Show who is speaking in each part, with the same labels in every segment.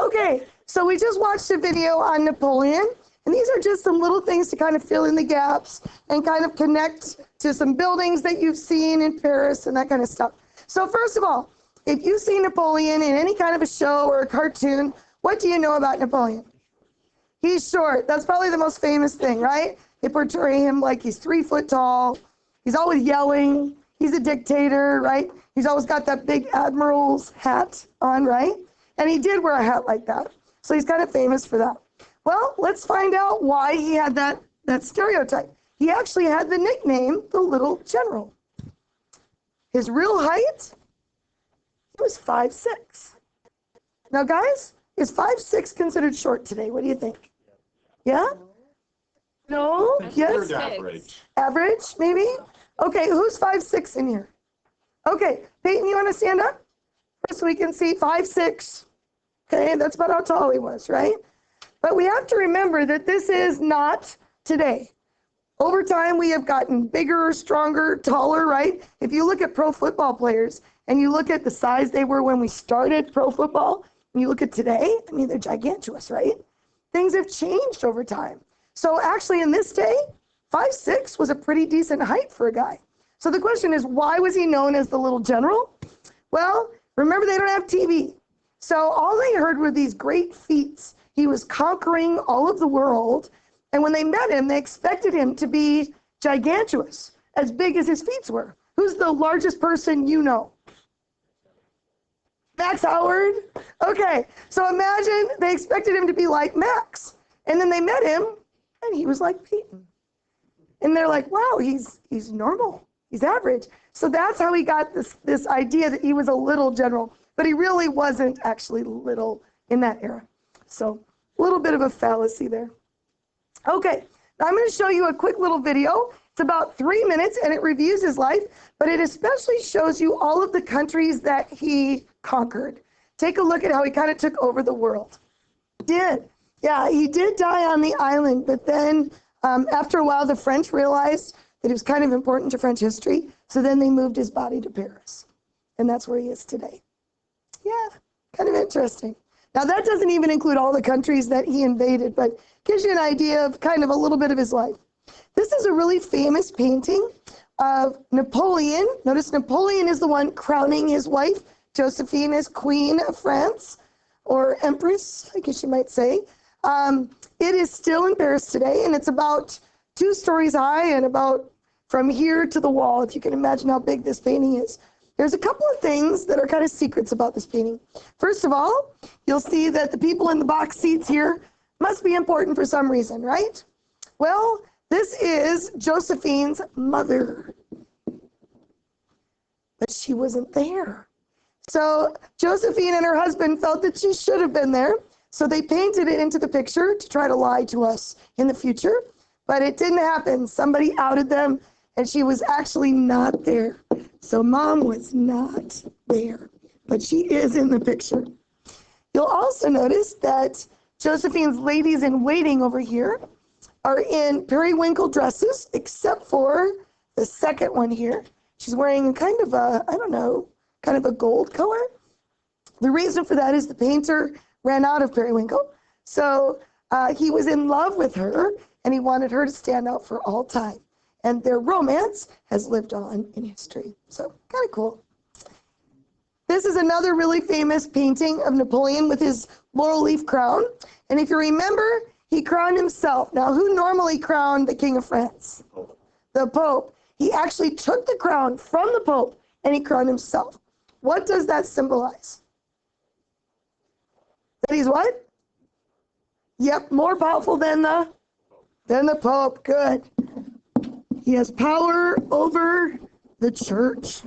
Speaker 1: Okay, so we just watched a video on Napoleon, and these are just some little things to kind of fill in the gaps and kind of connect to some buildings that you've seen in Paris and that kind of stuff. So first of all, if you see Napoleon in any kind of a show or a cartoon, what do you know about Napoleon? He's short. That's probably the most famous thing, right? They portray him like he's 3 foot tall. He's always yelling. He's a dictator, right? He's always got that big admiral's hat on, right? And he did wear a hat like that. So he's kind of famous for that. Well, let's find out why he had that stereotype. He actually had the nickname, the Little General. His real height, he was 5'6". Now, guys, is 5'6" considered short today? What do you think? Yeah? No? Yes?
Speaker 2: Average.
Speaker 1: Average, maybe? Okay, who's 5'6" in here? Okay, Peyton, you want to stand up? So we can see 5'6". Okay, that's about how tall he was, right? But we have to remember that this is not today. Over time, we have gotten bigger, stronger, taller, right? If you look at pro football players and you look at the size they were when we started pro football, and you look at today, I mean, they're gigantuous, right? Things have changed over time. So actually in this day, 5'6" was a pretty decent height for a guy. So the question is, why was he known as the Little General? Well, remember, they don't have TV. So all they heard were these great feats. He was conquering all of the world. And when they met him, they expected him to be gigantuous, as big as his feet were. Who's the largest person you know? Max Howard? Okay, so imagine they expected him to be like Max. And then they met him, and he was like Peyton. And they're like, wow, he's normal. He's average. So that's how he got this idea that he was a little general. But he really wasn't actually little in that era. So a little bit of a fallacy there. Okay, now I'm going to show you a quick little video. It's about 3 minutes, and it reviews his life, but it especially shows you all of the countries that he conquered. Take a look at how he kind of took over the world. He did die on the island, but then after a while, the French realized that he was kind of important to French history, so then they moved his body to Paris, and that's where he is today. Yeah, kind of interesting. Now, that doesn't even include all the countries that he invaded, but gives you an idea of kind of a little bit of his life. This is a really famous painting of Napoleon. Notice Napoleon is the one crowning his wife, Josephine, as Queen of France, or Empress, I guess you might say. It is still in Paris today, and it's about 2 stories high and about from here to the wall, if you can imagine how big this painting is. There's a couple of things that are kind of secrets about this painting. First of all, you'll see that the people in the box seats here must be important for some reason, right? Well, this is Josephine's mother, but she wasn't there. So Josephine and her husband felt that she should have been there, so they painted it into the picture to try to lie to us in the future, but it didn't happen. Somebody outed them, and she was actually not there. So Mom was not there, but she is in the picture. You'll also notice that Josephine's ladies in waiting over here are in periwinkle dresses, except for the second one here. She's wearing kind of a, I don't know, kind of a gold color. The reason for that is the painter ran out of periwinkle. So he was in love with her, and he wanted her to stand out for all time. And their romance has lived on in history. So kind of cool. This is another really famous painting of Napoleon with his laurel leaf crown. And if you remember, he crowned himself. Now, who normally crowned the King of France? The Pope. He actually took the crown from the Pope and he crowned himself. What does that symbolize? That he's what? Yep, more powerful than the Pope. Good. He has power over the church.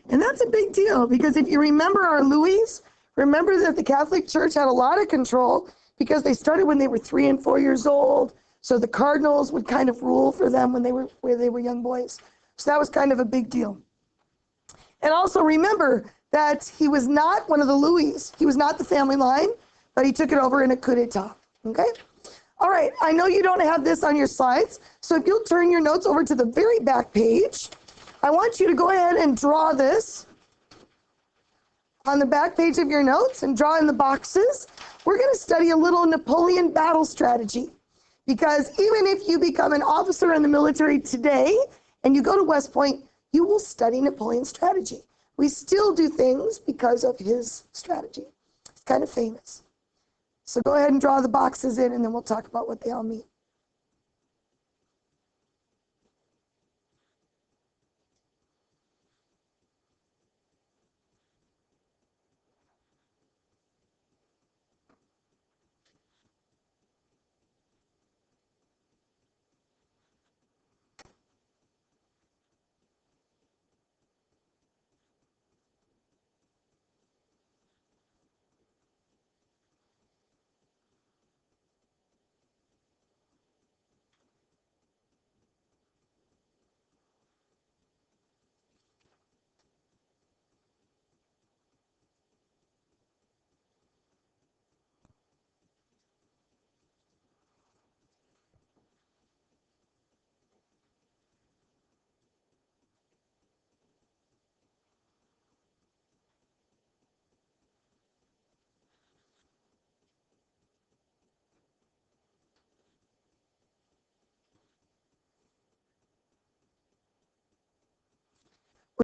Speaker 1: And that's a big deal, because if you remember our Louis, remember that the Catholic Church had a lot of control because they started when they were 3 and 4 years old. So the cardinals would kind of rule for them when they were young boys. So that was kind of a big deal. And also remember that he was not one of the Louis. He was not the family line, but he took it over in a coup d'etat. Okay? All right, I know you don't have this on your slides, so if you'll turn your notes over to the very back page, I want you to go ahead and draw this on the back page of your notes and draw in the boxes, we're going to study a little Napoleon battle strategy. Because even if you become an officer in the military today and you go to West Point, you will study Napoleon's strategy. We still do things because of his strategy. It's kind of famous. So go ahead and draw the boxes in, and then we'll talk about what they all mean.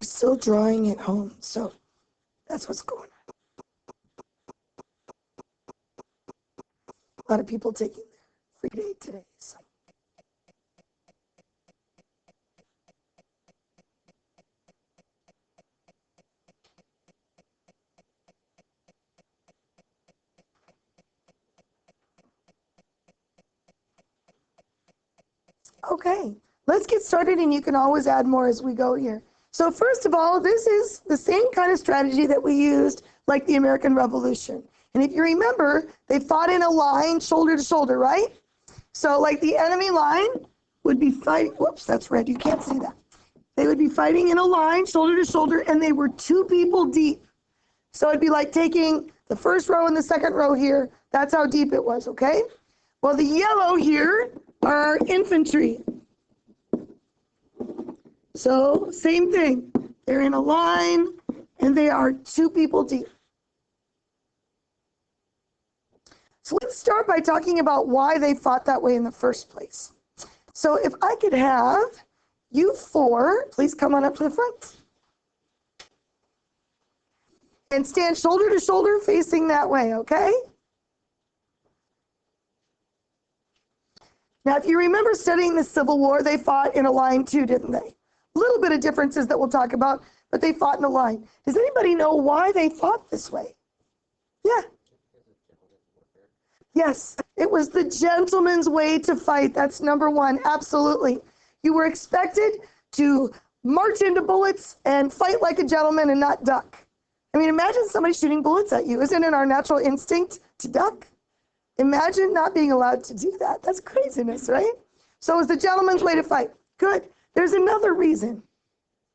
Speaker 1: We're still drawing at home, so that's what's going on. A lot of people taking their free day today. So. Okay, let's get started, and you can always add more as we go here. So first of all, this is the same kind of strategy that we used like the American Revolution. And if you remember, they fought in a line, shoulder to shoulder, right? So like the enemy line would be fighting, whoops, that's red, you can't see that. They would be fighting in a line, shoulder to shoulder, and they were 2 people deep. So it'd be like taking the first row and the second row here. That's how deep it was, okay? Well, the yellow here are infantry. So same thing. They're in a line, and they are 2 people deep. So let's start by talking about why they fought that way in the first place. So if I could have you 4, please come on up to the front. And stand shoulder to shoulder facing that way, okay? Now, if you remember studying the Civil War, they fought in a line too, didn't they? A little bit of differences that we'll talk about, but they fought in a line. Does anybody know why they fought this way? Yeah. Yes, it was the gentleman's way to fight. That's number 1, absolutely. You were expected to march into bullets and fight like a gentleman and not duck. I mean, imagine somebody shooting bullets at you. Isn't it our natural instinct to duck? Imagine not being allowed to do that. That's craziness, right? So it was the gentleman's way to fight. Good. There's another reason.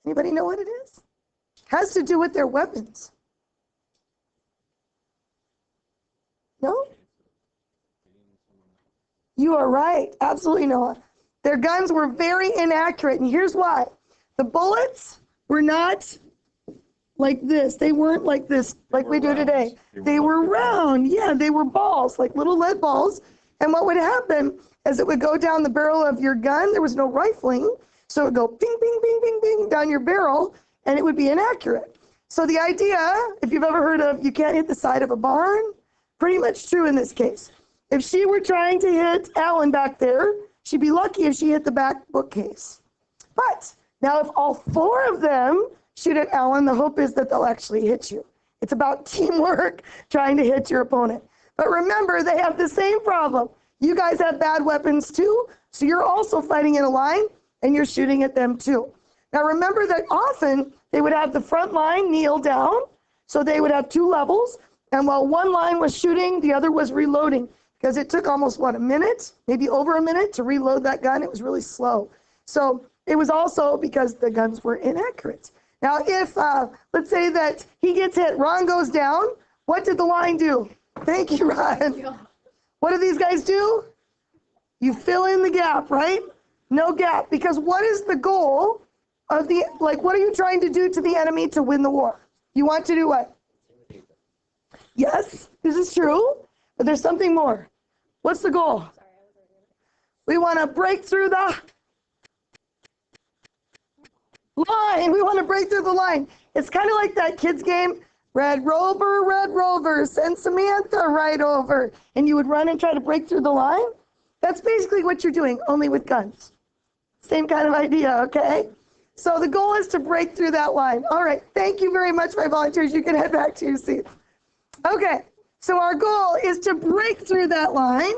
Speaker 1: Anybody know what it is? Has to do with their weapons. No? You are right. Absolutely, Noah. Their guns were very inaccurate, and here's why. The bullets were not like this. They weren't like this, like we do today. They were round. Yeah, they were balls, like little lead balls. And what would happen is it would go down the barrel of your gun. There was no rifling, so it would go ping, ping, ping, ping, ping down your barrel, and it would be inaccurate. So the idea, if you've ever heard of you can't hit the side of a barn, pretty much true in this case. If she were trying to hit Alan back there, she'd be lucky if she hit the back bookcase. But now if all 4 of them shoot at Alan, the hope is that they'll actually hit you. It's about teamwork trying to hit your opponent. But remember, they have the same problem. You guys have bad weapons too, so you're also fighting in a line, and you're shooting at them too. Now remember that often they would have the front line kneel down, so they would have 2 levels, and while one line was shooting, the other was reloading, because it took almost, a minute, maybe over a minute to reload that gun. It was really slow. So it was also because the guns were inaccurate. Now, if, let's say that he gets hit, Ron goes down, what did the line do? Thank you, Ron. What do these guys do? You fill in the gap, right? No gap, because what is the goal of what are you trying to do to the enemy to win the war? You want to do what? Yes, this is true, but there's something more. What's the goal? We want to break through the line. We want to break through the line. It's kind of like that kids game, Red Rover, send Samantha right over. And you would run and try to break through the line. That's basically what you're doing, only with guns. Same kind of idea, okay? So the goal is to break through that line. All right, thank you very much, my volunteers. You can head back to your seats. Okay, so our goal is to break through that line,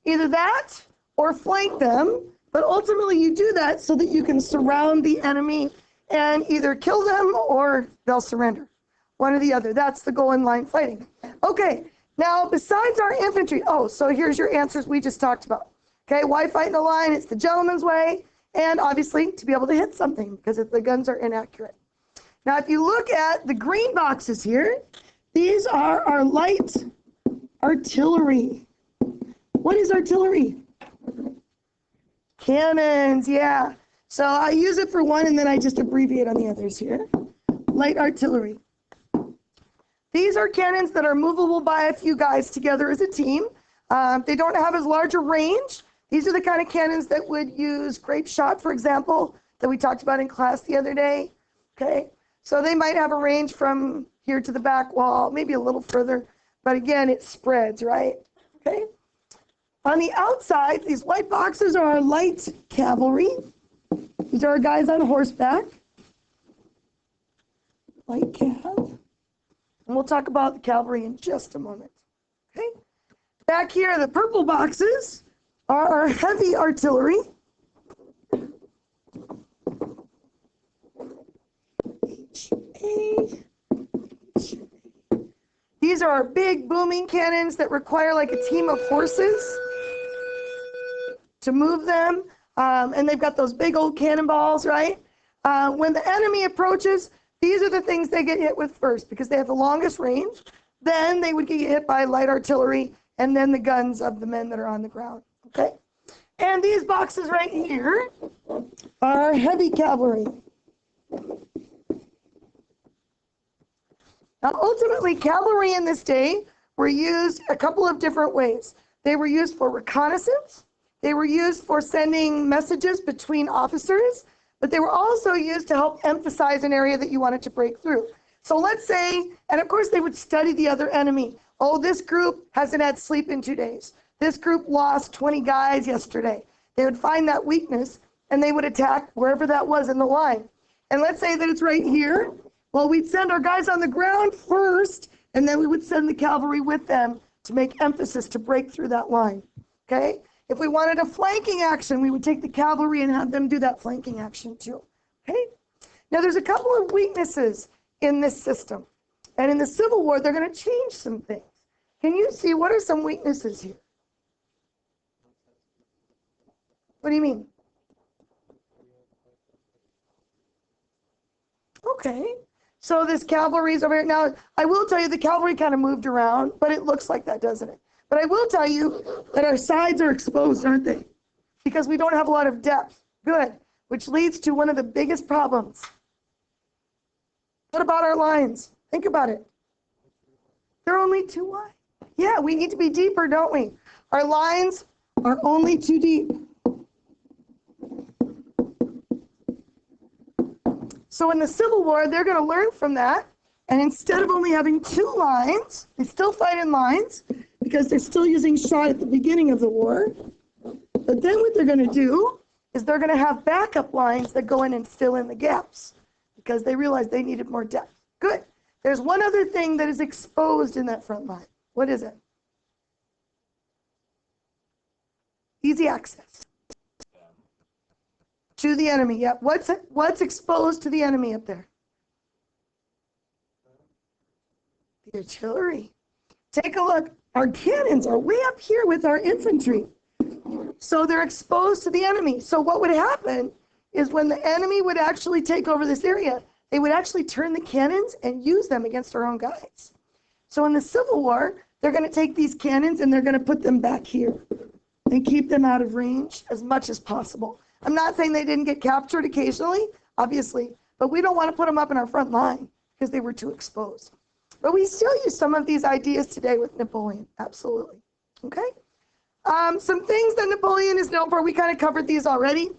Speaker 1: either that or flank them, but ultimately you do that so that you can surround the enemy and either kill them or they'll surrender. One or the other. That's the goal in line fighting. Okay, now besides our infantry, so here's your answers we just talked about. Okay, why fight in a line? It's the gentleman's way, and obviously to be able to hit something because if the guns are inaccurate. Now if you look at the green boxes here, these are our light artillery. What is artillery? Cannons, yeah. So I use it for one and then I just abbreviate on the others here. Light artillery. These are cannons that are movable by a few guys together as a team. They don't have as large a range. These are the kind of cannons that would use grape shot, for example, that we talked about in class the other day. Okay, so they might have a range from here to the back wall, maybe a little further, but again, it spreads, right? Okay. On the outside, these white boxes are our light cavalry. These are our guys on horseback. Light cav. And we'll talk about the cavalry in just a moment. Okay. Back here, the purple boxes are our heavy artillery. These are our big booming cannons that require like a team of horses to move them. And they've got those big old cannonballs, right? When the enemy approaches, these are the things they get hit with first because they have the longest range. Then they would get hit by light artillery and then the guns of the men that are on the ground, okay? And these boxes right here are heavy cavalry. Now, ultimately, cavalry in this day were used a couple of different ways. They were used for reconnaissance. They were used for sending messages between officers, but they were also used to help emphasize an area that you wanted to break through. So let's say, and of course they would study the other enemy. Oh, this group hasn't had sleep in 2 days. This group lost 20 guys yesterday. They would find that weakness and they would attack wherever that was in the line. And let's say that it's right here. Well, we'd send our guys on the ground first, and then we would send the cavalry with them to make emphasis to break through that line, okay? If we wanted a flanking action, we would take the cavalry and have them do that flanking action too, okay? Now, there's a couple of weaknesses in this system. And in the Civil War, they're going to change some things. Can you see what are some weaknesses here? What do you mean? Okay. So this cavalry's over here. Now, I will tell you the cavalry kind of moved around, but it looks like that, doesn't it? But I will tell you that our sides are exposed, aren't they? Because we don't have a lot of depth. Good. Which leads to one of the biggest problems. What about our lines? Think about it. They're only too wide. Yeah, we need to be deeper, don't we? Our lines are only too deep. So in the Civil War, they're going to learn from that. And instead of only having 2 lines, they still fight in lines because they're still using shot at the beginning of the war. But then what they're going to do is they're going to have backup lines that go in and fill in the gaps because they realized they needed more depth. Good. There's one other thing that is exposed in that front line. What is it? Easy access to the enemy. Yep. What's exposed to the enemy up there? The artillery. Take a look. Our cannons are way up here with our infantry. So they're exposed to the enemy. So what would happen is when the enemy would actually take over this area, they would actually turn the cannons and use them against our own guys. So in the Civil War, they're going to take these cannons and they're going to put them back here and keep them out of range as much as possible. I'm not saying they didn't get captured occasionally, obviously, but we don't want to put them up in our front line because they were too exposed. But we still use some of these ideas today with Napoleon, absolutely. Okay? Some things that Napoleon is known for, we kind of covered these already,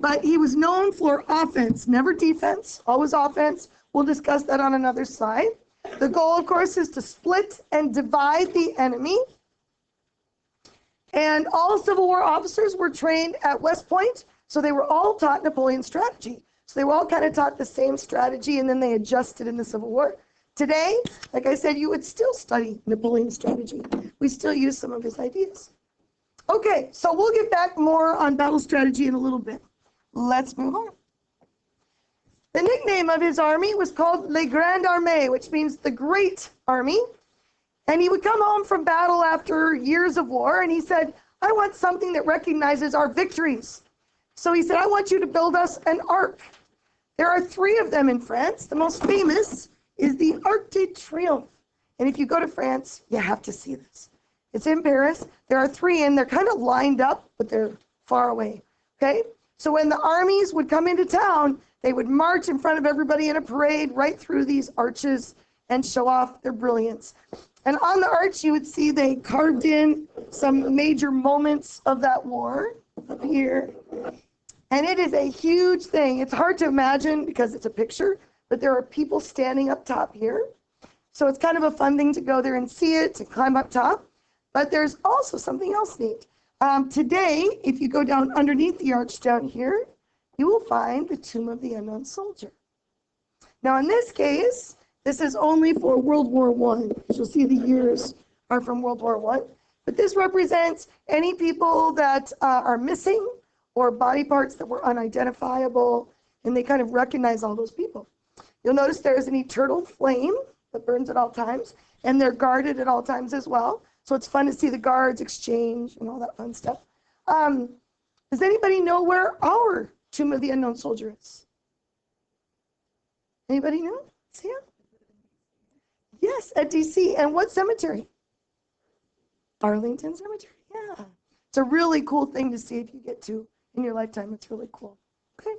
Speaker 1: but he was known for offense, never defense, always offense. We'll discuss that on another slide. The goal, of course, is to split and divide the enemy. And all Civil War officers were trained at West Point, so they were all taught Napoleon's strategy. So they were all kind of taught the same strategy, and then they adjusted in the Civil War. Today, like I said, you would still study Napoleon's strategy. We still use some of his ideas. Okay, so we'll get back more on battle strategy in a little bit. Let's move on. The nickname of his army was called Le Grande Armee, which means the Great Army. And he would come home from battle after years of war, and he said, I want something that recognizes our victories. So he said, I want you to build us an ark. There are 3 of them in France. The most famous is the Arc de Triomphe. And if you go to France, you have to see this. It's in Paris. There are 3, and they're kind of lined up, but they're far away. Okay? So when the armies would come into town, they would march in front of everybody in a parade right through these arches and show off their brilliance. And on the arch, you would see they carved in some major moments of that war up here. And it is a huge thing. It's hard to imagine because it's a picture, but there are people standing up top here. So it's kind of a fun thing to go there and see it, to climb up top. But there's also something else neat. Today, if you go down underneath the arch down here, you will find the Tomb of the Unknown Soldier. Now, in this case, this is only for World War I. You'll see the years are from World War I. But this represents any people that are missing or body parts that were unidentifiable, and they kind of recognize all those people. You'll notice there's an eternal flame that burns at all times, and they're guarded at all times as well. So it's fun to see the guards exchange and all that fun stuff. Does anybody know where our Tomb of the Unknown Soldier is? Anybody know? Sam? Yes, at DC. And what cemetery? Arlington Cemetery. Yeah. It's a really cool thing to see if you get to in your lifetime. It's really cool. Okay.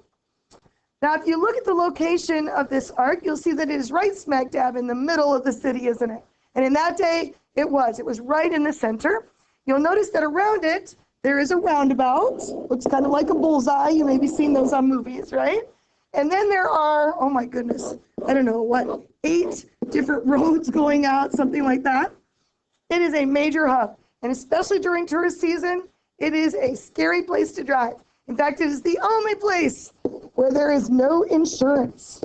Speaker 1: Now, if you look at the location of this ark, you'll see that it is right smack dab in the middle of the city, isn't it? And in that day, it was right in the center. You'll notice that around it, there is a roundabout. Looks kind of like a bullseye. You may be seeing those on movies, right? And then there are, oh my goodness, I don't know, what, 8 different roads going out, something like that. It is a major hub. And especially during tourist season, it is a scary place to drive. In fact, it is the only place where there is no insurance.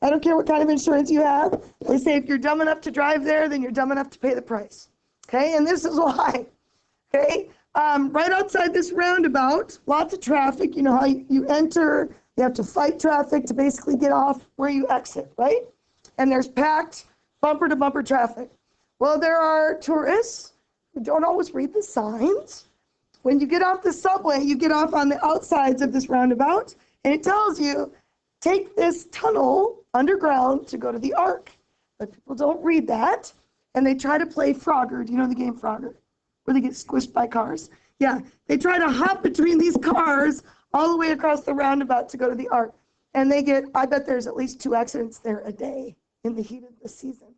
Speaker 1: I don't care what kind of insurance you have. They say if you're dumb enough to drive there, then you're dumb enough to pay the price. Okay, and this is why. Okay, right outside this roundabout, lots of traffic. You know how you enter, you have to fight traffic to basically get off where you exit, right? And there's packed bumper-to-bumper traffic. Well, there are tourists who don't always read the signs. When you get off the subway, you get off on the outsides of this roundabout, and it tells you, take this tunnel underground to go to the Ark. But people don't read that, and they try to play Frogger. Do you know the game Frogger? Where they get squished by cars? Yeah, they try to hop between these cars all the way across the roundabout to go to the Ark. And they get, I bet there's at least 2 accidents there a day in the heat of the season.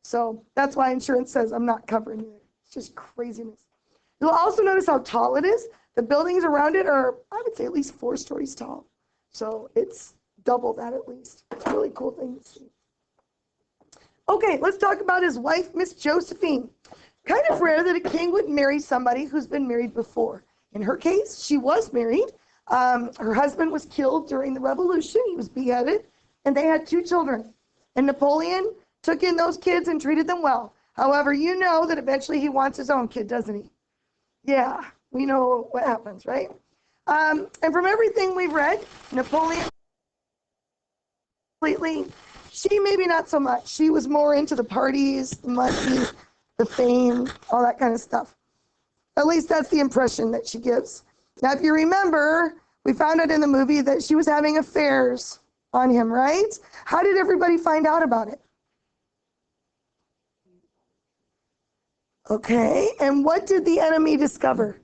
Speaker 1: So that's why insurance says I'm not covering it. It's just craziness. You'll also notice how tall it is. The buildings around it are, I would say, at least 4 stories tall. So it's double that at least. It's a really cool thing to see. Okay, let's talk about his wife, Miss Josephine. Kind of rare that a king would marry somebody who's been married before. In her case, she was married. Her husband was killed during the Revolution. He was beheaded, and they had 2 children. And Napoleon took in those kids and treated them well. However, you know that eventually he wants his own kid, doesn't he? Yeah, we know what happens, right? And from everything we've read, Napoleon completely, she maybe not so much. She was more into the parties, the money, the fame, all that kind of stuff. At least that's the impression that she gives. Now, if you remember, we found out in the movie that she was having affairs on him, right? How did everybody find out about it? Okay, and what did the enemy discover?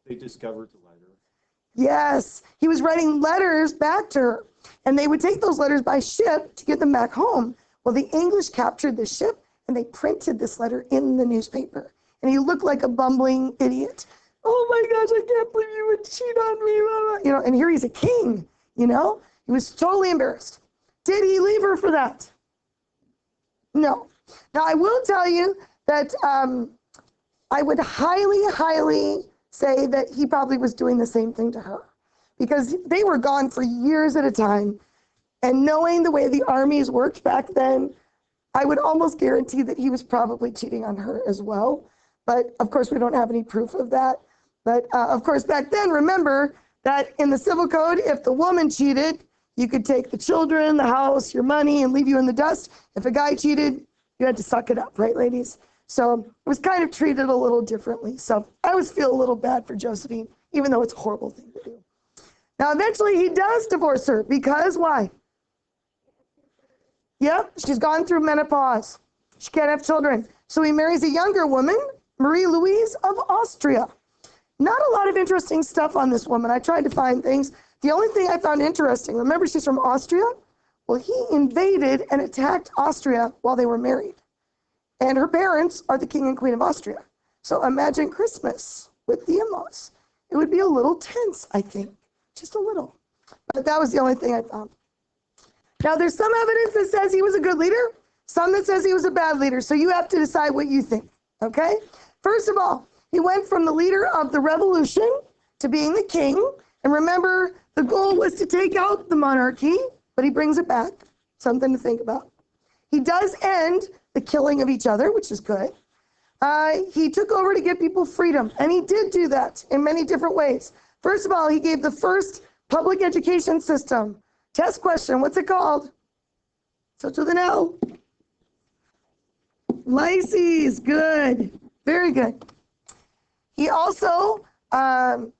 Speaker 2: They discovered the letter.
Speaker 1: Yes, he was writing letters back to her. And they would take those letters by ship to get them back home. Well, the English captured the ship and they printed this letter in the newspaper. And he looked like a bumbling idiot. Oh my gosh, I can't believe you would cheat on me. You know, and here he's a king, you know? He was totally embarrassed. Did he leave her for that? No. Now, I will tell you that I would highly say that he probably was doing the same thing to her, because they were gone for years at a time. And knowing the way the armies worked back then, I would almost guarantee that he was probably cheating on her as well. But of course, we don't have any proof of that. But of course, back then, remember that in the civil code, if the woman cheated, you could take the children, the house, your money, and leave you in the dust. If a guy cheated, you had to suck it up, right, ladies? So it was kind of treated a little differently. So I always feel a little bad for Josephine, even though it's a horrible thing to do. Now, eventually, he does divorce her because why? Yep, she's gone through menopause. She can't have children. So he marries a younger woman, Marie Louise of Austria. Not a lot of interesting stuff on this woman. I tried to find things. The only thing I found interesting, remember she's from Austria? Well, he invaded and attacked Austria while they were married. And her parents are the King and Queen of Austria. So imagine Christmas with the in-laws. It would be a little tense, I think. Just a little. But that was the only thing I found. Now, there's some evidence that says he was a good leader, some that says he was a bad leader. So you have to decide what you think, okay? First of all, he went from the leader of the revolution to being the king. And remember, the goal was to take out the monarchy, but he brings it back. Something to think about. He does end the killing of each other, which is good. He took over to give people freedom, and he did do that in many different ways. First of all, he gave the first public education system. Test question, what's it called? Starts with an L. Lyces, good, very good. He also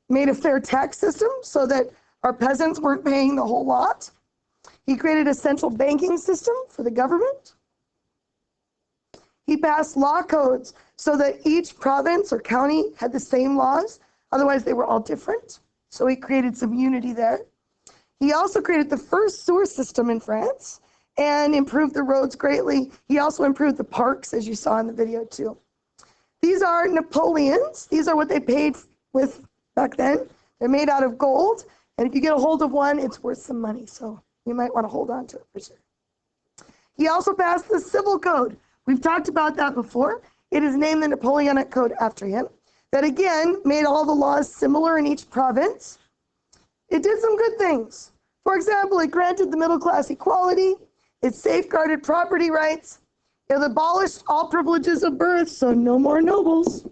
Speaker 1: made a fair tax system so that our peasants weren't paying the whole lot. He created a central banking system for the government. He passed law codes so that each province or county had the same laws. Otherwise, they were all different. So he created some unity there. He also created the first sewer system in France and improved the roads greatly. He also improved the parks, as you saw in the video, too. These are Napoleons. These are what they paid with back then. They're made out of gold. And if you get a hold of one, it's worth some money. So you might want to hold on to it for sure. He also passed the civil code. We've talked about that before. It is named the Napoleonic Code after him. That again made all the laws similar in each province. It did some good things. For example, it granted the middle class equality. It safeguarded property rights. It abolished all privileges of birth, so no more nobles.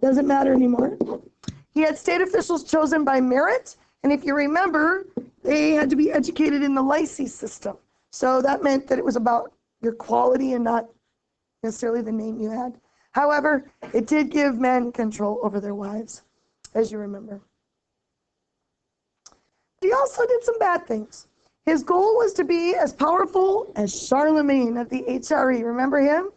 Speaker 1: Doesn't matter anymore. He had state officials chosen by merit. And if you remember, they had to be educated in the lycée system. So that meant that it was about your quality and not necessarily the name you had. However, it did give men control over their wives, as you remember. He also did some bad things. His goal was to be as powerful as Charlemagne of the HRE. Remember him?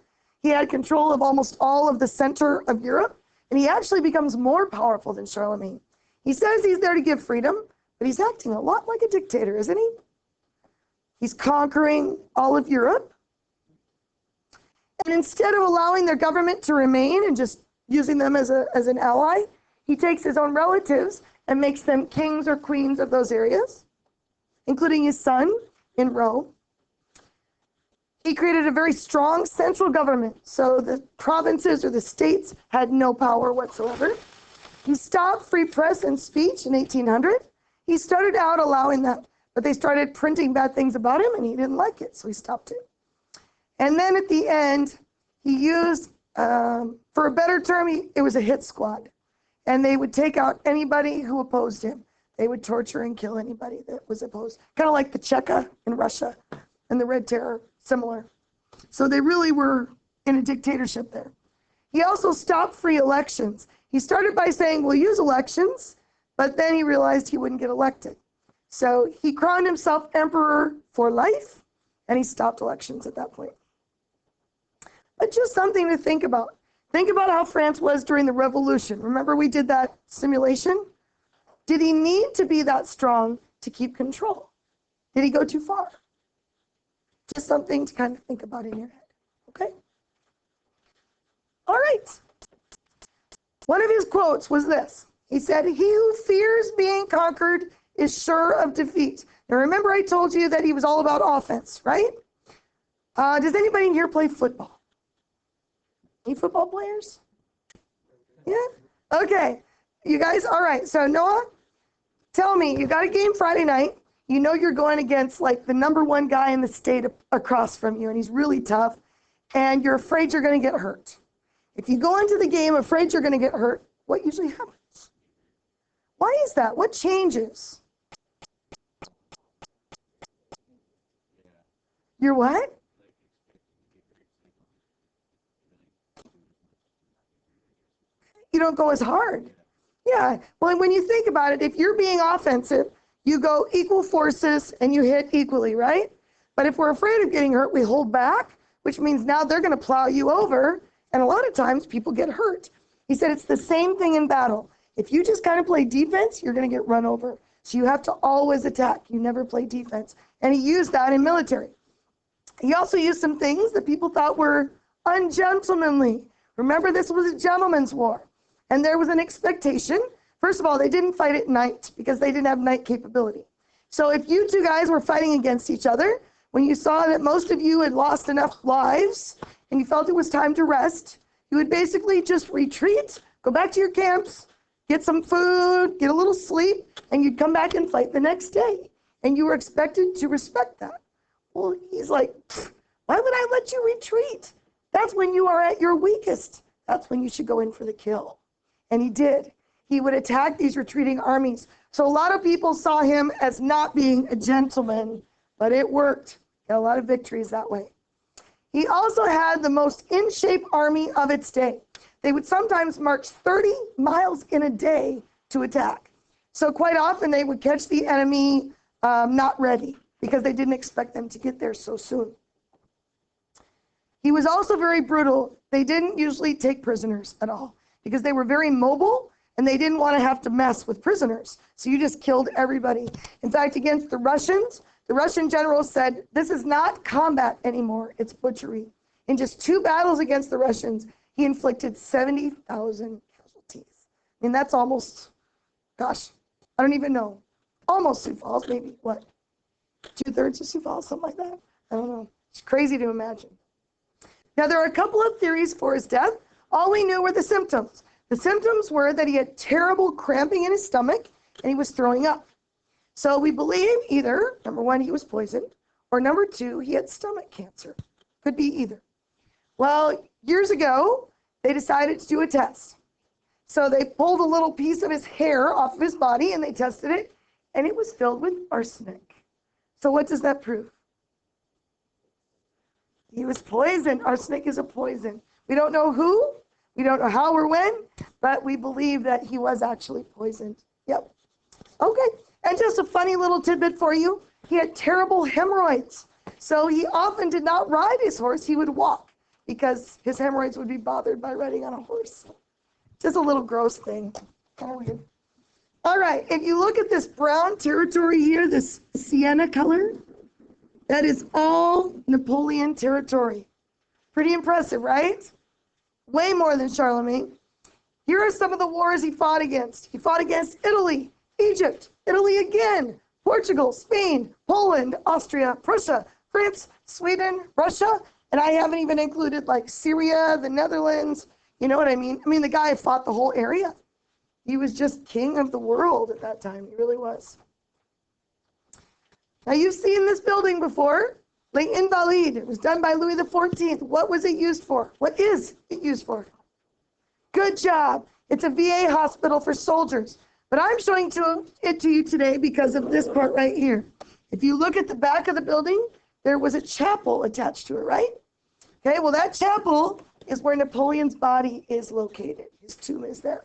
Speaker 1: He had control of almost all of the center of Europe, and he actually becomes more powerful than Charlemagne. He says he's there to give freedom, but he's acting a lot like a dictator, isn't he? He's conquering all of Europe. And instead of allowing their government to remain and just using them as an ally, he takes his own relatives and makes them kings or queens of those areas, including his son in Rome. He created a very strong central government, so the provinces or the states had no power whatsoever. He stopped free press and speech in 1800. He started out allowing that, but they started printing bad things about him, and he didn't like it, so he stopped it. And then at the end, he used, for a better term, it was a hit squad. And they would take out anybody who opposed him. They would torture and kill anybody that was opposed. Kind of like the Cheka in Russia and the Red Terror, similar. So they really were in a dictatorship there. He also stopped free elections. He started by saying, we'll use elections, but then he realized he wouldn't get elected. So he crowned himself emperor for life, and he stopped elections at that point. But just something to think about. Think about how France was during the Revolution. Remember we did that simulation? Did he need to be that strong to keep control? Did he go too far? Just something to kind of think about in your head, okay? All right. One of his quotes was this. He said, "He who fears being conquered is sure of defeat." Now remember I told you that he was all about offense, right? Does anybody in here play football? Any football players? Yeah? Okay. You guys, all right. So Noah, tell me, you got a game Friday night. You know you're going against like the #1 guy in the state across from you, and he's really tough, and you're afraid you're going to get hurt. If you go into the game afraid you're going to get hurt, what usually happens? Why is that? What changes? You're what? You don't go as hard. Yeah. Well, when you think about it, if you're being offensive, you go equal forces and you hit equally, right? But if we're afraid of getting hurt, we hold back, which means now they're going to plow you over. And a lot of times people get hurt. He said it's the same thing in battle. If you just kind of play defense, you're going to get run over. So you have to always attack. You never play defense. And he used that in military. He also used some things that people thought were ungentlemanly. Remember, this was a gentleman's war. And there was an expectation. First of all, they didn't fight at night because they didn't have night capability. So if you two guys were fighting against each other, when you saw that most of you had lost enough lives and you felt it was time to rest, you would basically just retreat, go back to your camps, get some food, get a little sleep, and you'd come back and fight the next day. And you were expected to respect that. Well, he's like, why would I let you retreat? That's when you are at your weakest. That's when you should go in for the kill. And he did. He would attack these retreating armies. So a lot of people saw him as not being a gentleman, but it worked. Got a lot of victories that way. He also had the most in-shape army of its day. They would sometimes march 30 miles in a day to attack. So quite often they would catch the enemy not ready because they didn't expect them to get there so soon. He was also very brutal. They didn't usually take prisoners at all because they were very mobile and they didn't want to have to mess with prisoners. So you just killed everybody. In fact, against the Russian general said, this is not combat anymore, it's butchery. In just 2 battles against the Russians, he inflicted 70,000 casualties. I mean, that's almost, gosh, I don't even know. Almost Sioux Falls, maybe, what? 2/3 of Sioux Falls, something like that? I don't know. It's crazy to imagine. Now, there are a couple of theories for his death. All we knew were the symptoms. The symptoms were that he had terrible cramping in his stomach and he was throwing up. So we believe either, #1, he was poisoned, or #2, he had stomach cancer. Could be either. Well, years ago, they decided to do a test. So they pulled a little piece of his hair off of his body and they tested it, and it was filled with arsenic. So what does that prove? He was poisoned. Arsenic is a poison. We don't know who, we don't know how or when, but we believe that he was actually poisoned. Yep. Okay. And just a funny little tidbit for you. He had terrible hemorrhoids. So he often did not ride his horse. He would walk because his hemorrhoids would be bothered by riding on a horse. Just a little gross thing. Kind of weird. All right. If you look at this brown territory here, this sienna color, that is all Napoleon territory. Pretty impressive, right? Way more than Charlemagne. Here are some of the wars he fought against. He fought against Italy, Egypt, Italy again, Portugal, Spain, Poland, Austria, Prussia, France, Sweden, Russia, and I haven't even included like Syria, the Netherlands. You know what I mean? I mean, the guy fought the whole area. He was just king of the world at that time. He really was. Now, you've seen this building before, Les Invalides. It was done by Louis XIV. What was it used for? What is it used for? Good job. It's a VA hospital for soldiers. But I'm showing it to you today because of this part right here. If you look at the back of the building, there was a chapel attached to it, right? Okay, well, that chapel is where Napoleon's body is located. His tomb is there.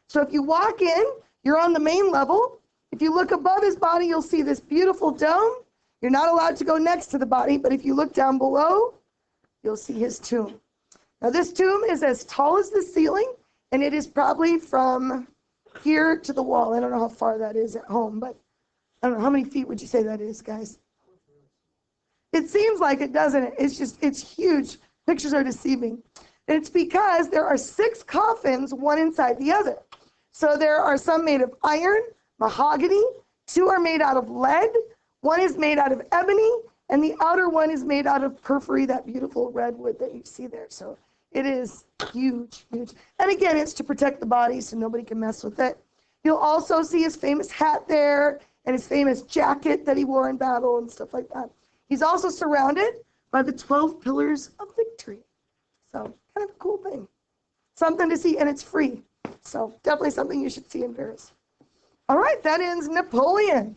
Speaker 1: So if you walk in, you're on the main level. If you look above his body, you'll see this beautiful dome. You're not allowed to go next to the body, but if you look down below, you'll see his tomb. Now, this tomb is as tall as the ceiling, and it is probably from here to the wall. I don't know how far that is at home, but I don't know, how many feet would you say that is, guys? It seems like it, doesn't it? It's huge. Pictures are deceiving. And it's because there are 6 coffins, one inside the other. So there are some made of iron, mahogany, 2 are made out of lead, 1 is made out of ebony, and the outer one is made out of porphyry, that beautiful redwood that you see there. So it is huge, huge. And again, it's to protect the body so nobody can mess with it. You'll also see his famous hat there and his famous jacket that he wore in battle and stuff like that. He's also surrounded by the 12 pillars of victory. So kind of a cool thing. Something to see, and it's free. So definitely something you should see in Paris. All right, that ends Napoleon.